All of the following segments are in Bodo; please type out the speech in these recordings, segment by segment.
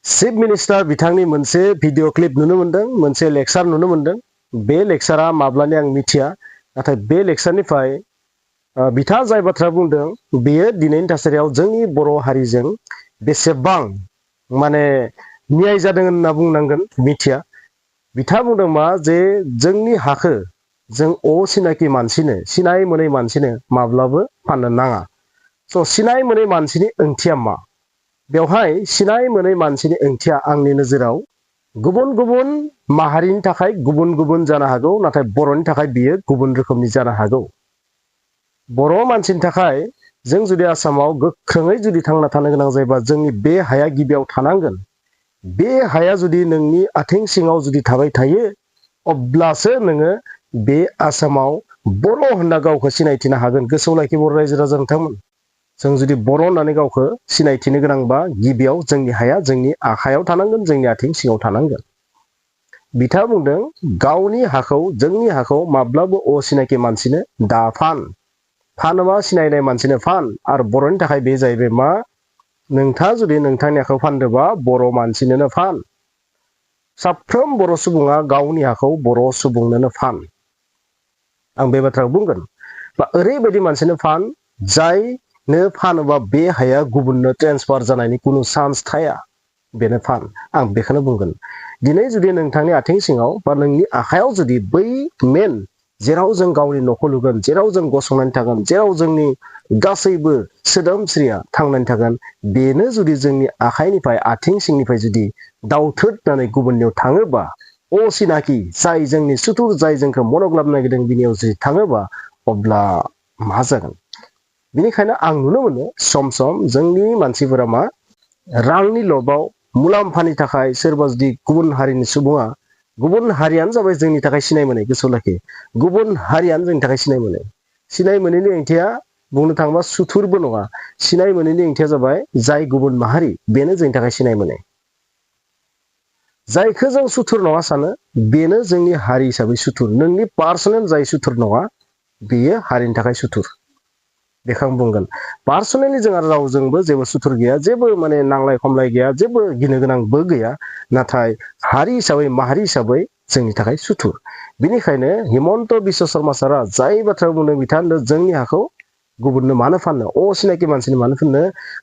चिफ मिनिस्टार बिथांनि मोनसे भिडिअ क्लिप नुनो मोनदों, मोनसे लेक्चार नुनो मोनदों। बे लेक्चारा माब्लानि आं मिथिया, नाथाय बे लेक्चारनिफ्राय बिथाङा जाय बाथ्रा बुंदों बेयो दिनैनि थासारियाव जोंनि बर' हारिजों बेसेबां माने न्याय जादों होनना बुंनांगोन मिथिया। बिथाङा बुंदों मा जे जोंनि हाखौ जों असिनाखि मानसिनो, सिनाय मोनै मानसिनो माब्लाबो फाननो नाङा। स' सिनाय मोनै मानसिनि ओंथिया मा? बेवहाय सिनाय मोनै मानसिनि ओंथिया आंनि नोजोराव गुबुन गुबुन माहारिनि थाखाय गुबुन गुबुन जानो हागौ, नाथाय बर'नि थाखाय बियो गुबुन रोखोमनि जानो हागौ। बर' मानसिनि थाखाय जों जुदि आसामाव गोख्रोङै जुदि थांना थानो गोनां जायोबा जोंनि बे हाया गिबियाव थानांगोन। बे हाया जुदि नोंनि आथिं सिङाव जुदि थाबाय थायो, अब्लासो नोङो बे आसामाव बर' होनना गावखौ सिनायथिनो हागोन। गोसोआव लाखि बर' रायजो राजा नोंथांमोन, जों जुदि बर' होननानै गावखौ सिनायथिनो गोनांबा गिबियाव जोंनि हाया जोंनि आखायाव थानांगोन, जोंनि आथिं सिङाव थानांगोन। बिथाङा बुंदों गावनि हाखौ, जोंनि हाखौ माब्लाबो असिनाखि मानसिनो दाफान। फानोबा सिनायनाय मानसिनो फान। आरो बर'नि थाखाय बे जाहैबाय मा? नोंथाङा जुदि नोंथांनि हाखौ फानदोंबा बर' मानसिनोनो फान। साफ्रोम बर' सुबुङा गावनि हाखौ बर' सुबुंनोनो फान। आं बे बाथ्राखौ बुंगोन। बा ओरैबायदि मानसिनो फान जायनो फानोबा बे हाया गुबुननो ट्रेन्सफार जानायनि खुनु चान्स थाया, बेनो फान। आं बेखौनो बुंगोन। दिनै जुदि नोंथांनि आथिं सिङाव बा नोंनि आखायाव जुदि बै मेन जेराव जों गावनि न'खौ लुगोन, जेराव जों गसंनानै थागोन, जेराव जोंनि गासैबो सोदोमस्रिया थांनानै थागोन, बेनो जुदि जोंनि आखाइनिफ्राय आथिं सिंनिफ्राय जुदि दावथ्रोदनानै गुबुननियाव थाङोबा, असिनाखि जाय जोंनि सुथुर, जाय जोंखौ मनग्लाबनो नागिरदों बिनियाव जुदि थाङोबा, अब्ला मा जागोन? बेनिखायनो आं नुनो मोनो सम सम जोंनि मानसिफोरा मा रांनि लबाव, मुलाम्फानि थाखाय सोरबा जुदि गुबुन हारिनि सुबुङा, गुबुन हारियानो जाबाय जोंनि थाखाय सिनाय मोनै, गोसोआव लाखि गुबुन हारियानो जोंनि थाखाय सिनाय मोनै। सिनाय मोनैनि ओंथिया बुंनो थाङोबा सुथुरबो नङा। सिनाय मोनैनि ओंथिया जाबाय जाय गुबुन माहारि बेनो जोंनि थाखाय सिनाय मोनै। जायखौ जों सुथुर नङा सानो बेनो जोंनि हारि हिसाबै सुथुर। नोंनि पार्सनेल जाय सुथुर नङा बेयो हारिनि थाखाय सुथुर। बेखौ आं बुंगोन। पार्सनेलि जोंहा रावजोंबो जेबो सुथुर गैया, जेबो माने नांलाय खमलाय गैया, जेबो गिनो गोनांबो गैया। नाथाय हारि हिसाबै, माहारि हिसाबै जोंनि थाखाय सुथुर। बिनिखायनो हिमन्त बिश्व शर्मा सारा जाय बाथ्रा बुंदों, बिथाङा जोंनि हाखौ गुबुननो मानो फाननो, असिनाखि मानसिनो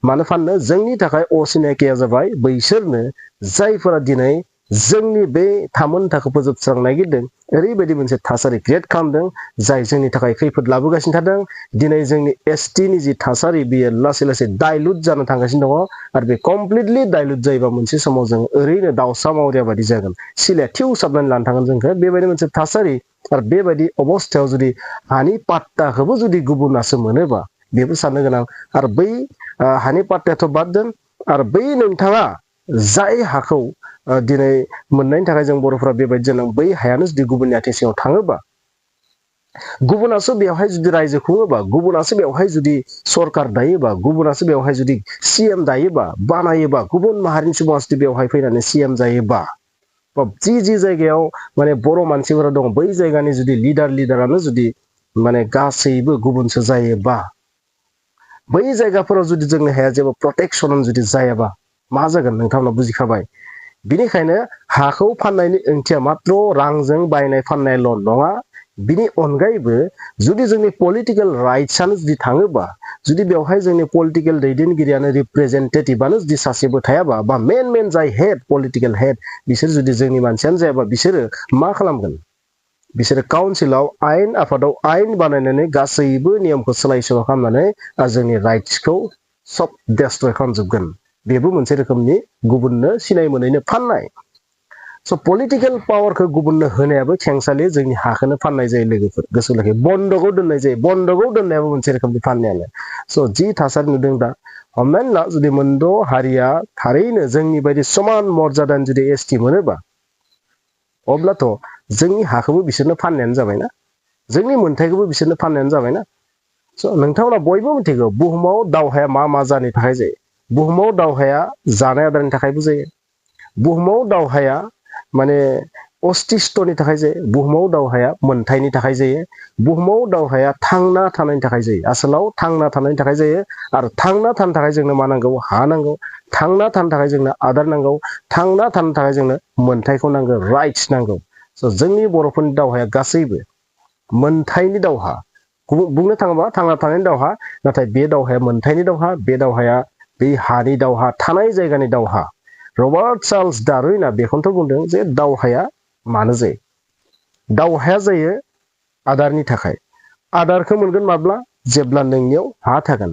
मानो फाननो? जोंनि थाखाय असिनाखिया जाबाय बैसोरनो जायफोरा दिनै जोंनि बे थामोनथाखौ फोजोबस्रांनो नागिरदों, ओरैबायदि मोनसे थासारि क्रियेट खालामदों जाय जोंनि थाखाय खैफोद लाबोगासिनो थादों। दिनै जोंनि एसटिनि जि थासारि बेयो लासै लासै डाइलुट जानो थांगासिनो दङ। आरो बे कमप्लिटलि डाइलुट जायोबा मोनसे समाव जों ओरैनो दाउसा मावरिया बायदि जागोन, सिलाया थिउसाबनानै लानो थांगोन जोंखौ। बेबायदि मोनसे थासारि आरो बेबायदि अबस्थायाव जुदि हानि पाट्टाखौबो जुदि गुबुनासो मोनोबा, बेबो साननो गोनां। आरो बै हानि पाट्टायाथ' बाद दोन, आरो बै नोंथाङा जाय हाखौ दिनै मोननायनि थाखाय जों बर'फ्रा बेबायदि जादों, बै हायानो जुदि गुबुननि आथिं सिङाव थाङोबा, गुबुनासो बेवहाय जुदि रायजो खुङोबा, गुबुनासो बेवहाय जुदि सरकार दायोबा, गुबुनासो बेवहाय जुदि सिएम दायोबा, बानायोबा, गुबुन माहारिनि सुबुङा जुदि बेवहाय फैनानै सिएम जायोबा, जि जायगायाव माने बर' मानसिफोरा दं बै जायगानि जुदि लिडारानो जुदि माने गासैबो गुबुनसो जायोबा, बै जायगाफोराव जुदि जोंनि हाया जेबो प्रटेक्सन जुदि जायाबा मा जागोन नोंथांमोना बुजिखाबाय। बिनिखायनो हाखौ फाननायनि ओंथिया माथ्र रांजों बायनाय फाननायल' नङा। बिनि अनगायैबो जुदि जोंनि पलिटिकेल राइट्सआनो जुदि थाङोबा, जुदि बेवहाय जोंनि पलिटिकेल दैदेनगिरियानो रिप्रेजेन्टेटिभआनो जुदि सासेबो थायाबा, बा मेन जाय हेड, पलिटिकेल हेड, बिसोर जुदि जोंनि मानसियानो जायाबा, बिसोरो मा खालामगोन? बिसोरो काउन्सिलाव, आयेन आफादाव आयेन बानायनानै गासैबो नियमखौ सोलाय सोल' खालामनानै जोंनि राइट्सखौ सब डेस्ट्रय खालामजोबगोन। बेबो मोनसे रोखोमनि गुबुननो सिनाय मोनैनो फाननाय। स' पलिटिकेल पावारखौ गुबुननो होनायाबो खेंसालि जोंनि हाखौनो फाननाय जायो लोगोफोर, गोसोआव लाखि। बन्दकआव दोननाय जायो, बन्दकआव दोननायाबो मोनसे रोखोमनि फाननायानो। स' जि थासारि नुदों दा, हमनानै ला जुदि मोनद' हारिया थारैनो जोंनि बायदि समान मर्यादानि जुदि एसटि मोनोबा, अब्लाथ' जोंनि हाखौबो बिसोरनो फाननायानो जाबायना, जोंनि मोन्थायखौबो बिसोरनो फाननायानो जाबायना। स' नोंथांमोना बयबो मिथिगौ बुहुमाव दावहाया मा जानो थाखाय जायो। बुहुमाव दावहाया जानाय आदारनि थाखायबो जायो। बुहुमाव दावहाया माने अस्तित्वनि थाखाय जायो बुहुमाव दावहाया मोनथायनि थाखाय जायो बुहुमाव दावहाया थांना थानायनि थाखाय जायो आसलाव थांना थानायनि थाखाय जायो आरो थांना थानो थाखाय जोंनो मा नांगौ हा नांगौ थांना थानो थाखाय जोंनो आदार नांगौ थांना थानो थाखाय जोंनो मोनथायखौ नांगौ राइट्स नांगौ स' जोंनि बर'फोरनि दावहाया गासैबो मोनथायनि दावहा बुंनो थाङोबा थांना थानायनि दावहा नाथाय बे दावहाया मोनथायनि दावहा बे दावहाया बे हानि दावहा थानाय जायगानि दावहा रबार्ट चार्ल्स डार्विनआ बेखौनोथ' बुंदों जे दावहाया मानो जायो दावहाया जायो आदारनि थाखाय आदारखौ मोनगोन माब्ला जेब्ला नोंनियाव हा थागोन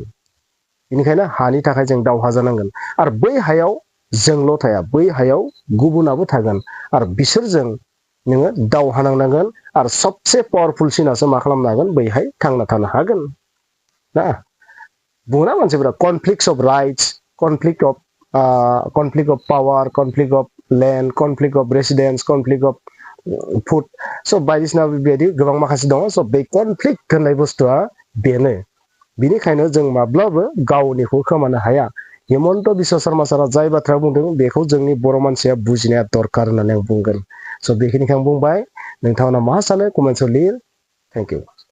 बेनिखायनो हानि थाखाय जों दावहा जानांगोन आरो बै हायाव जोंल' थाया बै हायाव गुबुनाबो थागोन आरो बिसोरजों नोङो दावहा नांनांगोन आरो सबसे पावारफुलसिनासो मा खालामनो हागोन बैहाय थांना थानो हागोन ना बुङोना मानसिफोरा conflicts of rights conflict of power conflict of land conflict of residence conflict of food स' बायदिसिना बेबायदि गोबां माखासे दङ स' बे कनफ्लिक्ट होननाय बुस्थुआ बेनो बिनिखायनो जों माब्लाबो गावनिखौ खोमानो हाया हिमन्त बिश्व शर्मा सारा जाय बाथ्रा बुंदों बेखौ जोंनि बर' मानसिया बुजिनाया दरखार होननानै आं बुंगोन स' बेखिनिखौ आं बुंबाय नोंथांमोना मा सानो कमेन्ट्सआव लिर थेंक इउ